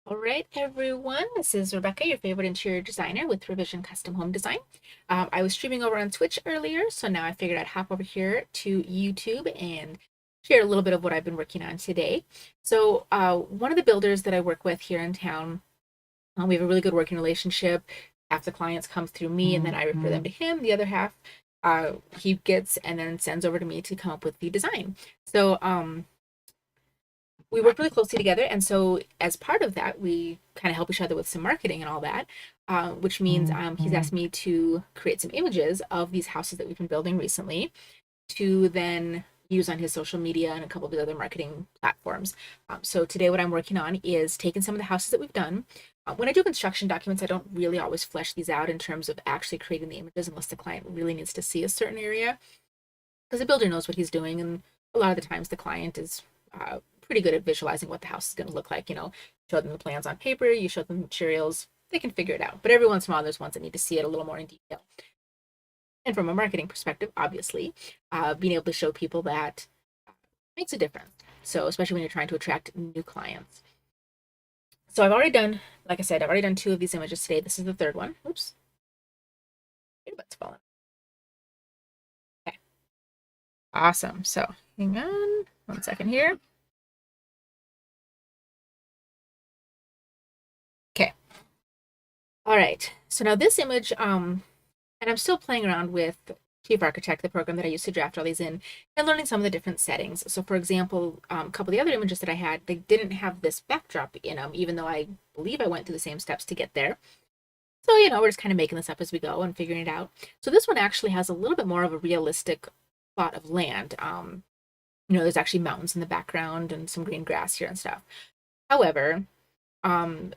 All right, everyone. This is Rebecca, your favorite interior designer with Revision Custom Home Design. I was streaming over on Twitch earlier, so now I figured I'd hop over here to YouTube and share a little bit of what I've been working on today. One of the builders that I work with here in town, we have a really good working relationship. Half the clients come through me, and then I refer them to him. The other half, he gets and then sends over to me to come up with the design. We work really closely together, and so as part of that we kind of help each other with some marketing and all that, which means he's asked me to create some images of these houses that we've been building recently to then use on his social media and a couple of the other marketing platforms. So today what I'm working on is taking some of the houses that we've done. When I do construction documents, I don't really always flesh these out in terms of actually creating the images unless the client really needs to see a certain area, because the builder knows what he's doing, and a lot of the times the client is pretty good at visualizing what the house is going to look like. Show them the plans on paper, you show them the materials, they can figure it out. But every once in a while, there's ones that need to see it a little more in detail. And from a marketing perspective, obviously, being able to show people that makes a difference. So especially when you're trying to attract new clients. So I've already done, like I said, I've already done 2 of these images today. This is the third one. Oops, earbud's falling. Okay, awesome. So hang on 1 second here. Okay. All right. So now this image, and I'm still playing around with Chief Architect, the program that I used to draft all these in, and learning some of the different settings. So for example, a couple of the other images that I had, they didn't have this backdrop in them, even though I believe I went through the same steps to get there. So, we're just kind of making this up as we go and figuring it out. So this one actually has a little bit more of a realistic plot of land. There's actually mountains in the background and some green grass here and stuff. However, um,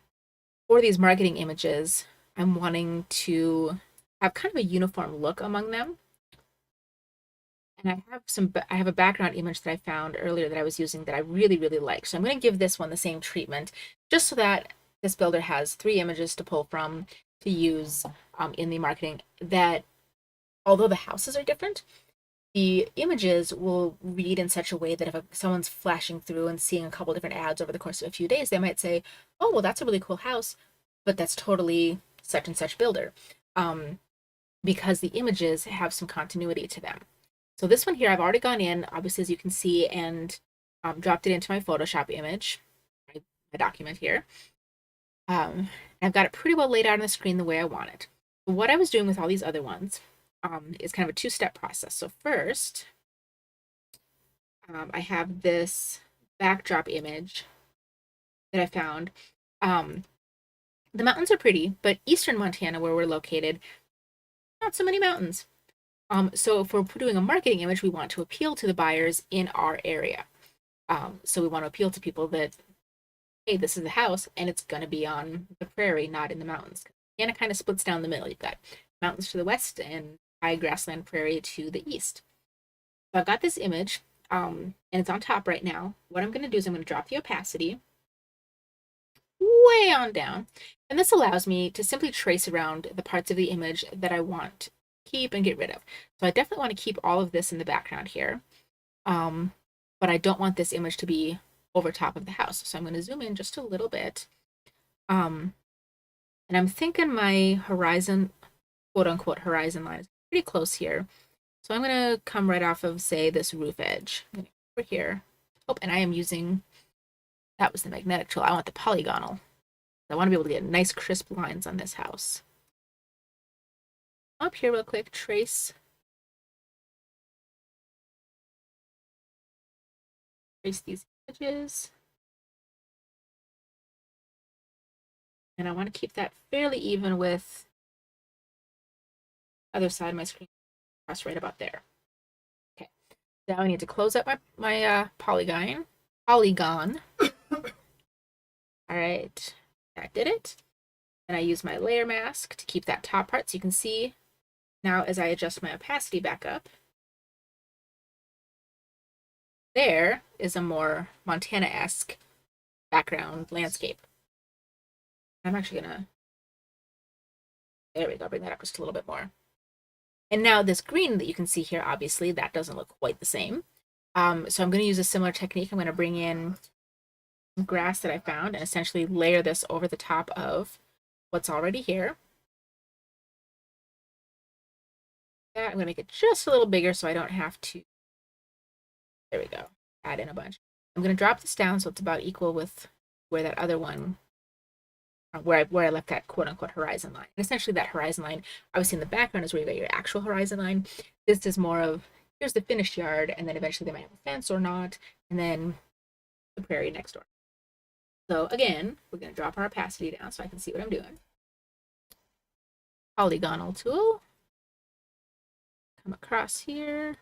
for these marketing images, I'm wanting to have kind of a uniform look among them. And I have a background image that I found earlier that I was using that I really, really like. So I'm going to give this one the same treatment, just so that this builder has 3 images to pull from to use in the marketing, that although the houses are different, the images will read in such a way that if someone's flashing through and seeing a couple different ads over the course of a few days, they might say, oh, well, that's a really cool house, but that's totally such and such builder, because the images have some continuity to them. So this one here, I've already gone in, obviously, as you can see, and dropped it into my Photoshop image, my document here. I've got it pretty well laid out on the screen the way I want it. But what I was doing with all these other ones is kind of a 2-step process. So first, I have this backdrop image that I found. The mountains are pretty, but eastern Montana, where we're located, not so many mountains. So if we're doing a marketing image, we want to appeal to the buyers in our area. So we want to appeal to people that, hey, this is the house, and it's going to be on the prairie, not in the mountains. And it kind of splits down the middle. You've got mountains to the west and high grassland prairie to the east. So I've got this image, and it's on top right now. What I'm going to do is I'm going to drop the opacity way on down, and this allows me to simply trace around the parts of the image that I want to keep and get rid of. So I definitely want to keep all of this in the background here, but I don't want this image to be over top of the house. So I'm going to zoom in just a little bit, and I'm thinking my horizon, quote unquote, horizon line is pretty close here. So I'm going to come right off of, say, this roof edge over here. Oh, and I am using, that was the magnetic tool. I want the polygonal. I want to be able to get nice crisp lines on this house. Up here real quick, trace these images. And I want to keep that fairly even with the other side of my screen, press right about there. Okay. Now I need to close up my polygon. All right, that did it. And I use my layer mask to keep that top part so you can see. Now as I adjust my opacity back up, there is a more Montana-esque background landscape. I'm actually gonna, there we go, bring that up just a little bit more. And now this green that you can see here, obviously that doesn't look quite the same. So I'm going to use a similar technique. I'm going to bring in grass that I found and essentially layer this over the top of what's already here. I'm going to make it just a little bigger so I don't have to, there we go, add in a bunch. I'm going to drop this down so it's about equal with where that other one, where I left that quote unquote horizon line. And essentially that horizon line, obviously in the background is where you got your actual horizon line. This is more of, here's the finished yard, and then eventually they might have a fence or not, and then the prairie next door. So again, we're going to drop our opacity down so I can see what I'm doing. Polygonal tool. Come across here.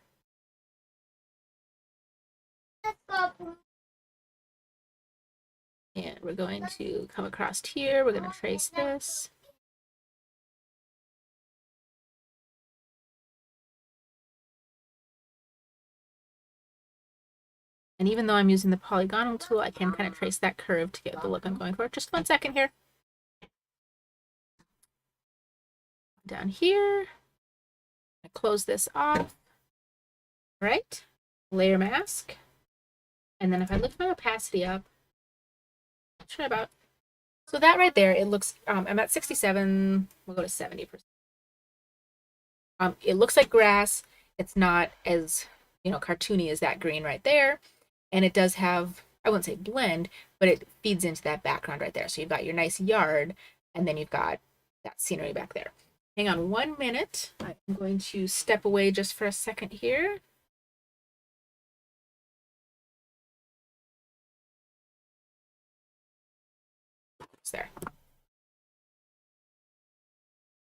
And we're going to come across here. We're going to trace this. And even though I'm using the polygonal tool, I can kind of trace that curve to get the look I'm going for. Just 1 second here. Down here. I close this off. All right. Layer mask. And then if I lift my opacity up, try about, so that right there, it looks, I'm at 67, we'll go to 70%. It looks like grass. It's not as, cartoony as that green right there. And it does have, I wouldn't say blend, but it feeds into that background right there. So you've got your nice yard, and then you've got that scenery back there. Hang on 1 minute. I'm going to step away just for a second here. It's there.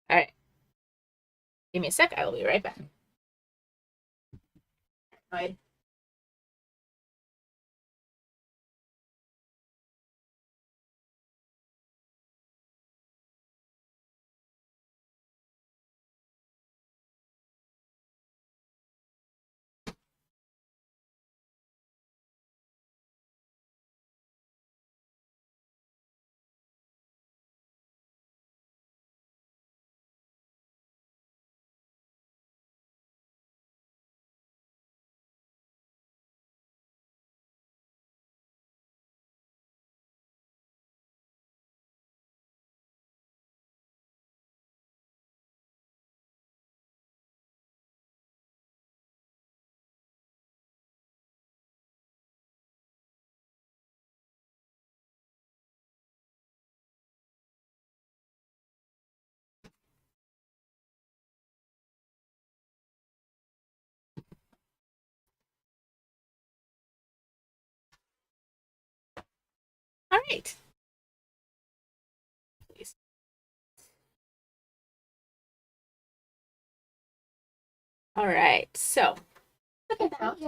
All right. Give me a sec. I will be right back. All right. All right. Please. All right. So, look at that.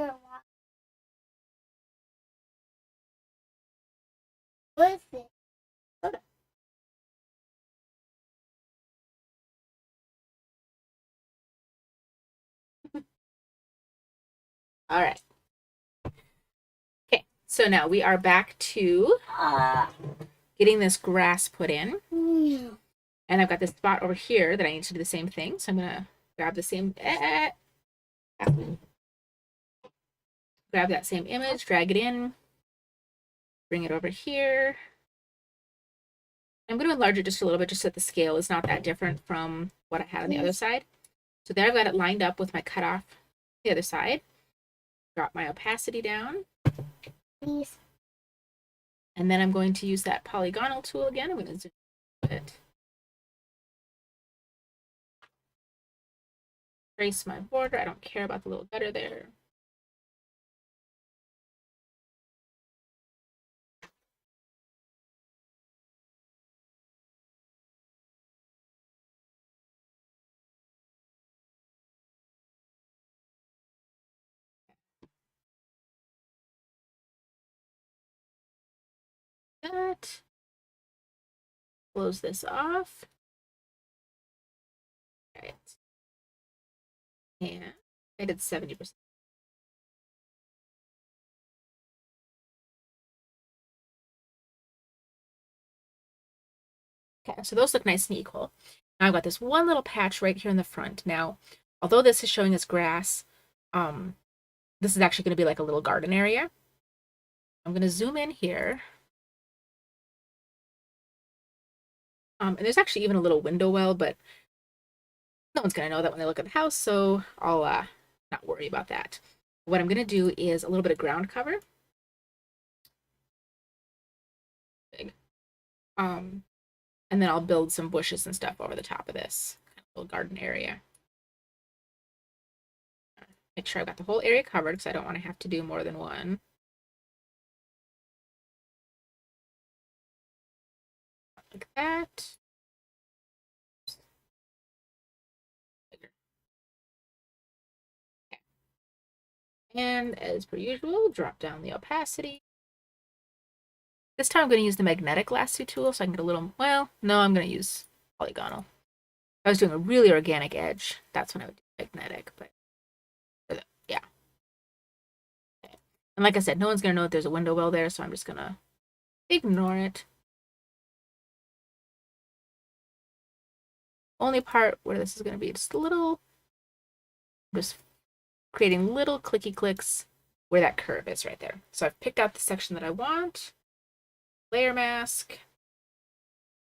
What is it? Soda. All right. Okay. So now we are back to getting this grass put in. And I've got this spot over here that I need to do the same thing. So I'm going to grab the same, grab that same image, drag it in, bring it over here. I'm going to enlarge it just a little bit just so that the scale is not that different from what I had on the other side. So there I've got it lined up with my cutoff the other side. Drop my opacity down. Please. And then I'm going to use that polygonal tool again. I'm going to zoom a bit. Trace my border. I don't care about the little gutter there. That. Close this off. All right. And I did 70%. Okay, so those look nice and equal. Now I've got this one little patch right here in the front. Now, although this is showing as grass, this is actually going to be like a little garden area. I'm going to zoom in here And there's actually even a little window well, but no one's gonna know that when they look at the house, so I'll not worry about that. What I'm gonna do is a little bit of ground cover. Big. Um, and then I'll build some bushes and stuff over the top of this kind of little garden area. Make sure I've got the whole area covered because I don't want to have to do more than one. Like that. Okay. And as per usual, drop down the opacity. This time I'm going to use the magnetic lasso tool so I can get a little, well, no, I'm going to use polygonal. If I was doing a really organic edge, that's when I would do magnetic, but yeah. Okay. And like I said, no one's going to know that there's a window well there, so I'm just going to ignore it. Only part where this is going to be just a little, just creating little clicky clicks where that curve is right there. So I've picked out the section that I want, layer mask,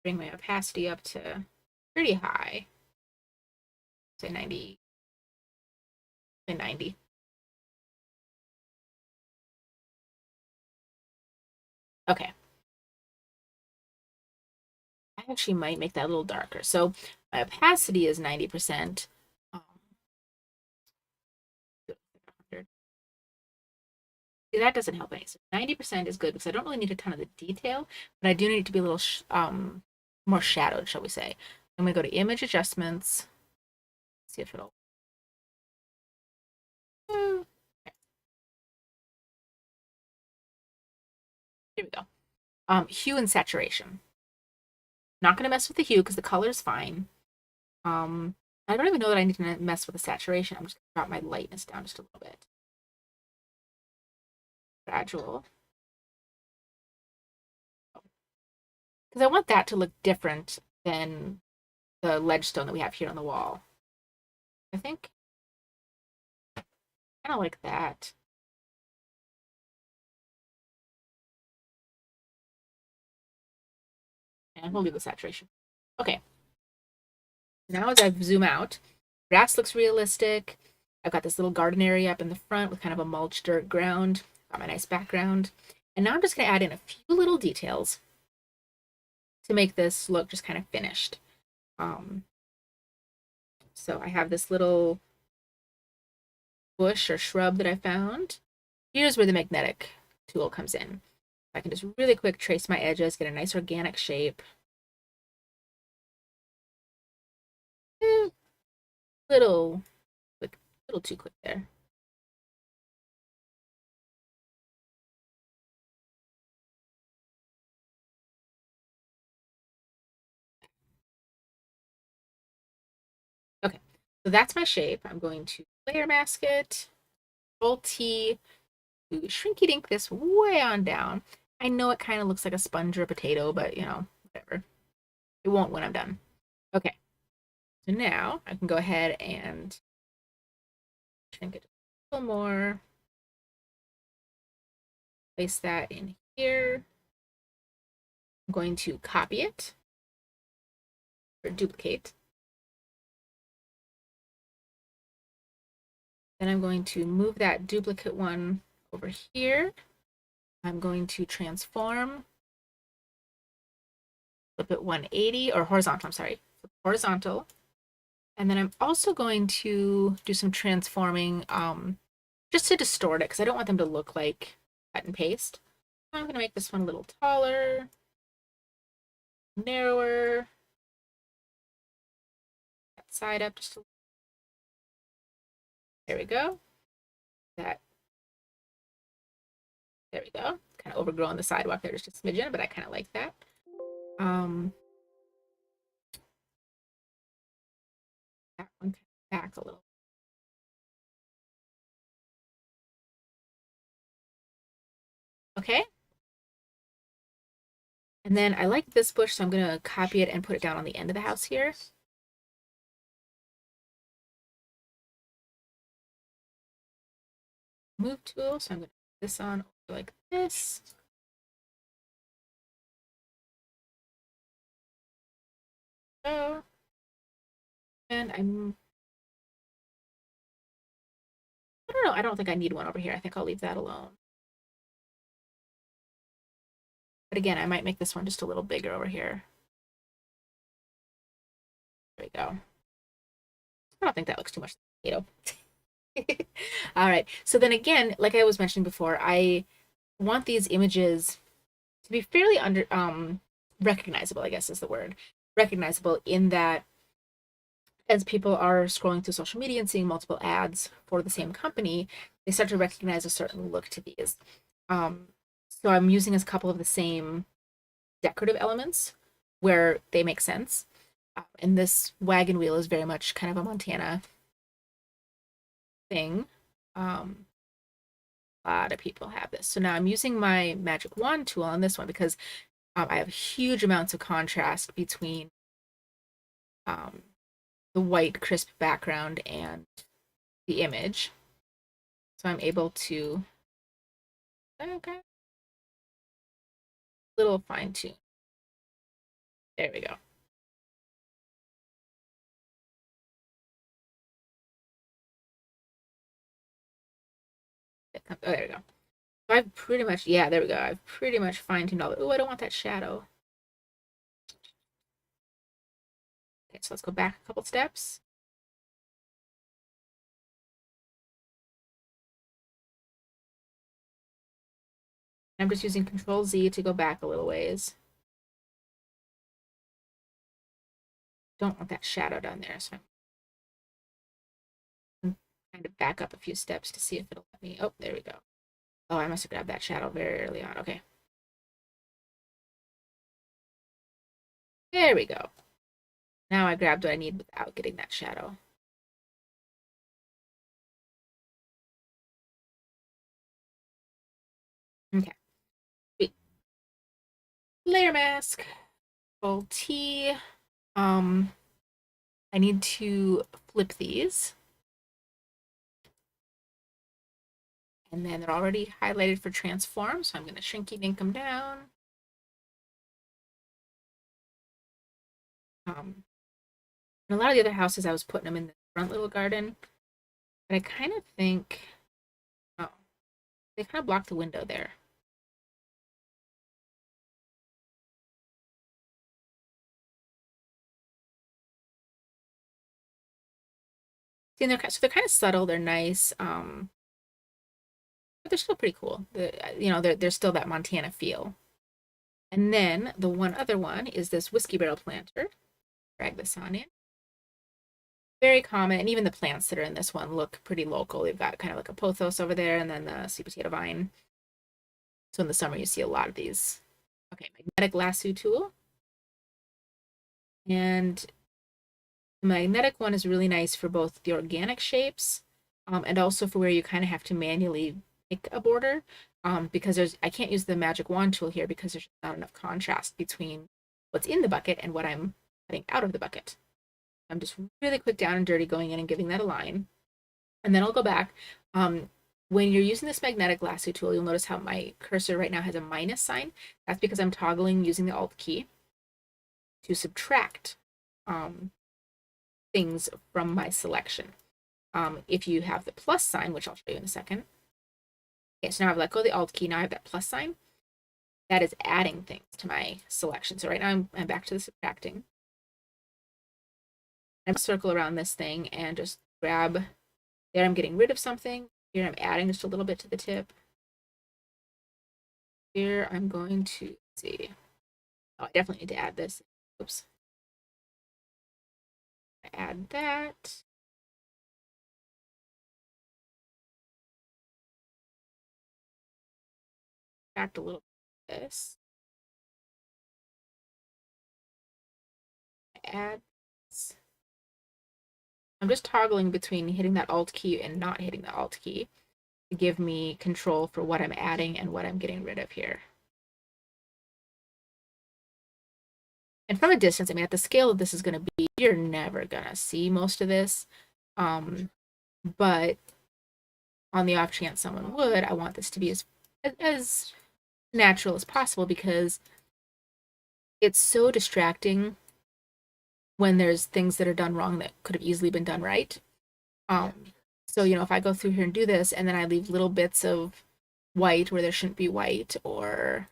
bring my opacity up to pretty high, say 90, say 90. Okay. I actually might make that a little darker. So my opacity is 90%. Um, that doesn't help any. So 90% is good because I don't really need a ton of the detail, but I do need it to be a little more shadowed, shall we say. I'm going to go to image adjustments, see if it'll. Okay. Here we go. Hue and saturation. Not going to mess with the hue because the color is fine. I don't even know that I need to mess with the saturation. I'm just going to drop my lightness down just a little bit. Gradual. Because I want that to look different than the ledge stone that we have here on the wall. I think. Kind of like that. And we'll leave the saturation. Okay. Now as I zoom out, grass looks realistic. I've got this little garden area up in the front with kind of a mulch dirt ground. Got my nice background. And now I'm just going to add in a few little details to make this look just kind of finished. So I have this little bush or shrub that I found. Here's where the magnetic tool comes in. I can just really quick trace my edges, get a nice organic shape. Little, quick, little too quick there. Okay, so that's my shape. I'm going to layer mask it, Control T, shrinky dink this way on down. I know it kind of looks like a sponge or a potato, but you know, whatever. It won't when I'm done. Okay, so now I can go ahead and shrink it a little more. Place that in here. I'm going to copy it or duplicate. Then I'm going to move that duplicate one over here. I'm going to transform, flip it 180 or horizontal, I'm sorry, horizontal. And then I'm also going to do some transforming just to distort it because I don't want them to look like cut and paste. I'm going to make this one a little taller, narrower, that side up just a little. There we go. That. There we go. Kind of overgrown the sidewalk there just a smidgen, but I kind of like that. That one back a little. Okay. And then I like this bush, so I'm going to copy it and put it down on the end of the house here. Move tool, so I'm going to put this on like this. Oh, and I don't know. I don't think I need one over here. I think I'll leave that alone. But again, I might make this one just a little bigger over here. There we go. I don't think that looks too much like a potato. All right. So then again, like I was mentioning before, I want these images to be fairly recognizable, I guess is the word. Recognizable in that as people are scrolling through social media and seeing multiple ads for the same company, they start to recognize a certain look to these. Um, so I'm using a couple of the same decorative elements where they make sense. And this wagon wheel is very much kind of a Montana thing. A lot of people have this. So now I'm using my magic wand tool on this one because I have huge amounts of contrast between um, the white crisp background and the image. So I'm able to, okay, little fine tune. There we go. Oh, there we go. So I've pretty much, yeah, there we go. I've pretty much fine tuned all. Oh, I don't want that shadow. Okay, so let's go back a couple steps. I'm just using Control Z to go back a little ways. Don't want that shadow down there, so I'm kind of back up a few steps to see if it'll let me. Oh, there we go. Oh, I must have grabbed that shadow very early on. Okay. There we go. Now I grabbed what I need without getting that shadow. Okay. Sweet. Layer mask. Control T. Um, I need to flip these. And then they're already highlighted for transform, so I'm going to shrinky dink them down. In a lot of the other houses, I was putting them in the front little garden, but I kind of think, oh, they kind of block the window there. See, so they're kind of subtle. They're nice, but they're still pretty cool. There's still that Montana feel. And then the one other one is this whiskey barrel planter. Drag this on in. Very common, and even the plants that are in this one look pretty local. They've got kind of like a pothos over there, and then the sweet potato vine. So in the summer, you see a lot of these. Okay, magnetic lasso tool. And the magnetic one is really nice for both the organic shapes and also for where you kind of have to manually pick a border because I can't use the magic wand tool here because there's not enough contrast between what's in the bucket and what I'm cutting out of the bucket. I'm just really quick down and dirty going in and giving that a line. And then I'll go back. When you're using this magnetic lasso tool, you'll notice how my cursor right now has a minus sign. That's because I'm toggling using the Alt key to subtract things from my selection. If you have the plus sign, which I'll show you in a second. Okay, so now I've let go of the Alt key. Now I have that plus sign. That is adding things to my selection. So right now I'm back to the subtracting. I'm circle around this thing and just grab. There I'm getting rid of something. Here I'm adding just a little bit to the tip. Here I'm going to see. Oh, I definitely need to add this. Oops. Add that. Back a little bit of this. Add this. I'm just toggling between hitting that Alt key and not hitting the Alt key to give me control for what I'm adding and what I'm getting rid of here. And from a distance, I mean, at the scale of this is going to be, you're never going to see most of this. But on the off chance someone would, I want this to be as natural as possible because it's so distracting when there's things that are done wrong that could have easily been done right. Um, so, if I go through here and do this and then I leave little bits of white where there shouldn't be white, or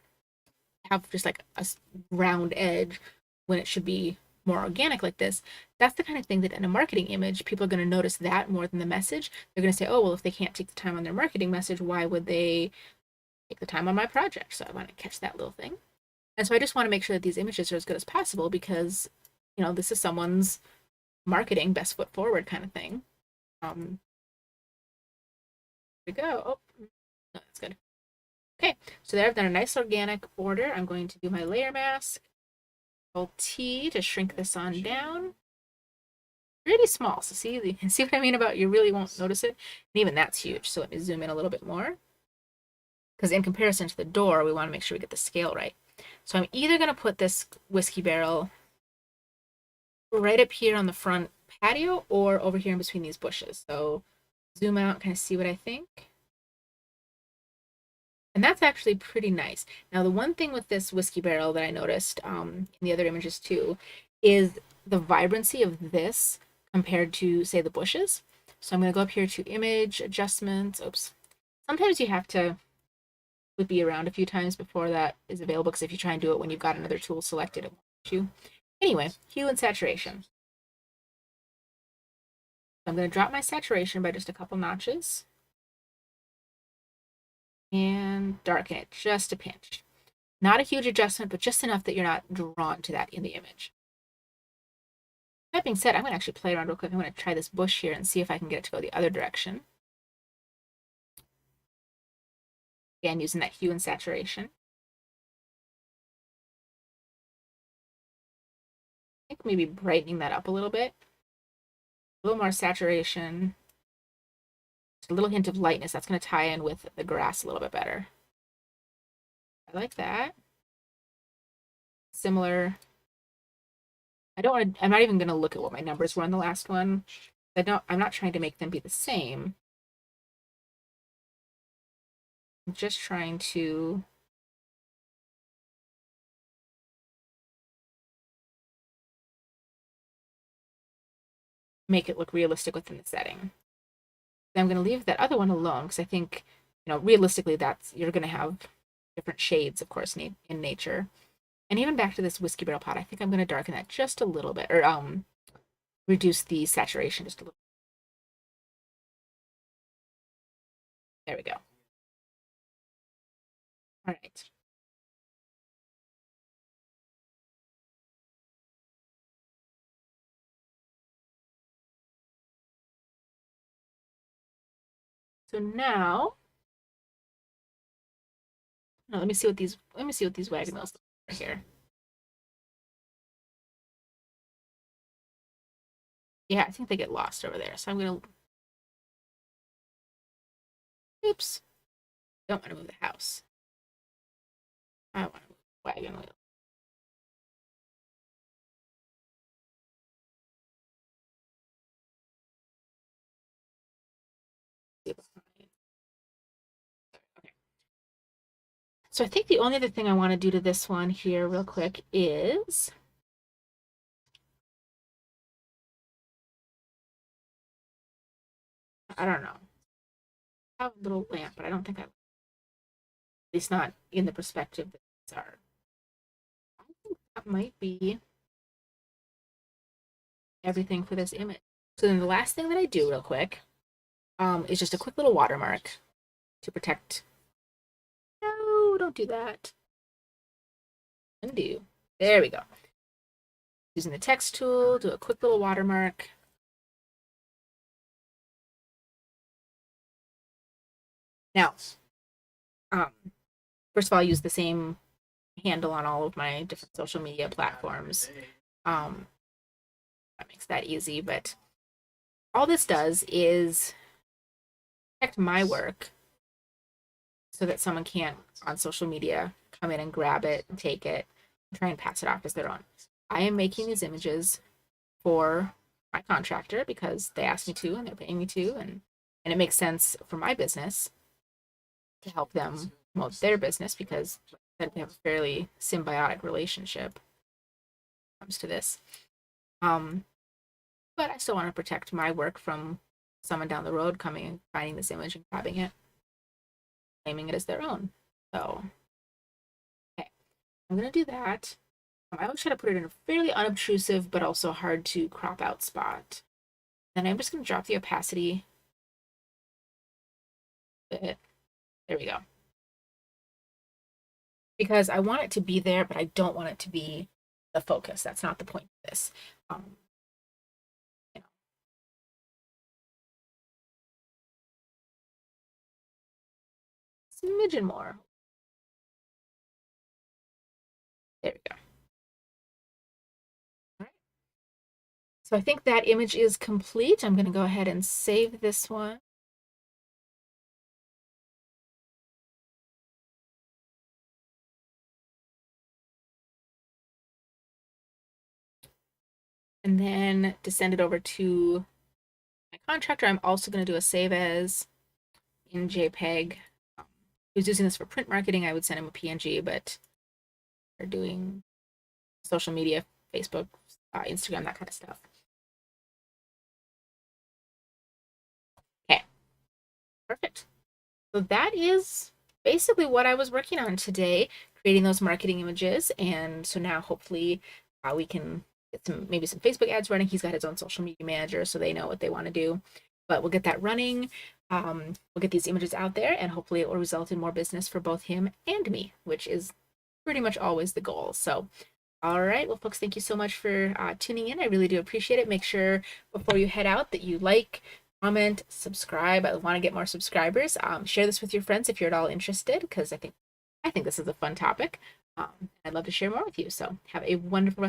have just like a round edge when it should be more organic like this, that's the kind of thing that in a marketing image, people are going to notice that more than the message. They're going to say, oh, well, if they can't take the time on their marketing message, why would they take the time on my project? So I want to catch that little thing. And so I just want to make sure that these images are as good as possible because, this is someone's marketing best foot forward kind of thing. Here we go. Oh, no, that's good. Okay, so there I've done a nice organic border. I'm going to do my layer mask. Control T to shrink this on down. Really small. So see what I mean about you really won't notice it? And even that's huge. So let me zoom in a little bit more. Because in comparison to the door, we want to make sure we get the scale right. So I'm either going to put this whiskey barrel right up here on the front patio or over here in between these bushes. So zoom out, kind of see what I think. And that's actually pretty nice. Now, the one thing with this whiskey barrel that I noticed in the other images too is the vibrancy of this compared to, say, the bushes. So I'm going to go up here to image adjustments. Oops. Sometimes you have to be around a few times before that is available, because if you try and do it when you've got another tool selected, it won't let you. Anyway, hue and saturation. I'm going to drop my saturation by just a couple notches and darken it just a pinch. Not a huge adjustment, but just enough that you're not drawn to that in the image. That being said, I'm going to actually play around real quick. I'm going to try this bush here and see if I can get it to go the other direction. Again, using that hue and saturation. I think maybe brightening that up a little bit. A little more saturation. Just a little hint of lightness. That's going to tie in with the grass a little bit better. I like that. Similar. I'm not even going to look at what my numbers were on the last one. I'm not trying to make them be the same. I'm just trying to make it look realistic within the setting. I'm going to leave that other one alone because I think, realistically, you're going to have different shades, of course, in nature. And even back to this whiskey barrel pot, I think I'm going to darken that just a little bit, or reduce the saturation just a little. There we go. All right. So now, let me see what these wagon wheels are here. Yeah, I think they get lost over there. So I'm gonna, oops, don't want to move the house. I want to move the wagon wheel. Okay. So I think the only other thing I want to do to this one here real quick is I don't know. I have a little lamp, but I don't think at least not in the perspective that these are. I think that might be everything for this image. So then the last thing that I do real quick is just a quick little watermark to protect. No, don't do that. Undo. There we go. Using the text tool, do a quick little watermark. Now, first of all, I use the same handle on all of my different social media platforms. That makes that easy, but all this does is protect my work so that someone can't, on social media, come in and grab it and take it and try and pass it off as their own. I am making these images for my contractor because they asked me to and they're paying me to, and it makes sense for my business to help them promote their business because we have a fairly symbiotic relationship when it comes to this. Um, but I still want to protect my work from someone down the road coming and finding this image and grabbing it, claiming it as their own. So, okay, I'm gonna do that. I always try to put it in a fairly unobtrusive but also hard to crop out spot. Then I'm just gonna drop the opacity a bit. There we go. Because I want it to be there, but I don't want it to be the focus. That's not the point of this. Um, you know, smidgen more. There we go. All right. So I think that image is complete. I'm going to go ahead and save this one. And then to send it over to my contractor, I'm also going to do a save as in JPEG. He was using this for print marketing. I would send him a PNG, but they're doing social media, Facebook, Instagram, that kind of stuff. Okay, perfect. So that is basically what I was working on today, creating those marketing images. And so now hopefully we can get maybe some Facebook ads running. He's got his own social media manager, so they know what they want to do. But we'll get that running. We'll get these images out there, and hopefully it will result in more business for both him and me, which is pretty much always the goal. So all right. Well, folks, thank you so much for tuning in. I really do appreciate it. Make sure before you head out that you like, comment, subscribe. I want to get more subscribers. Share this with your friends if you're at all interested, because I think this is a fun topic. I'd love to share more with you. So have a wonderful rest.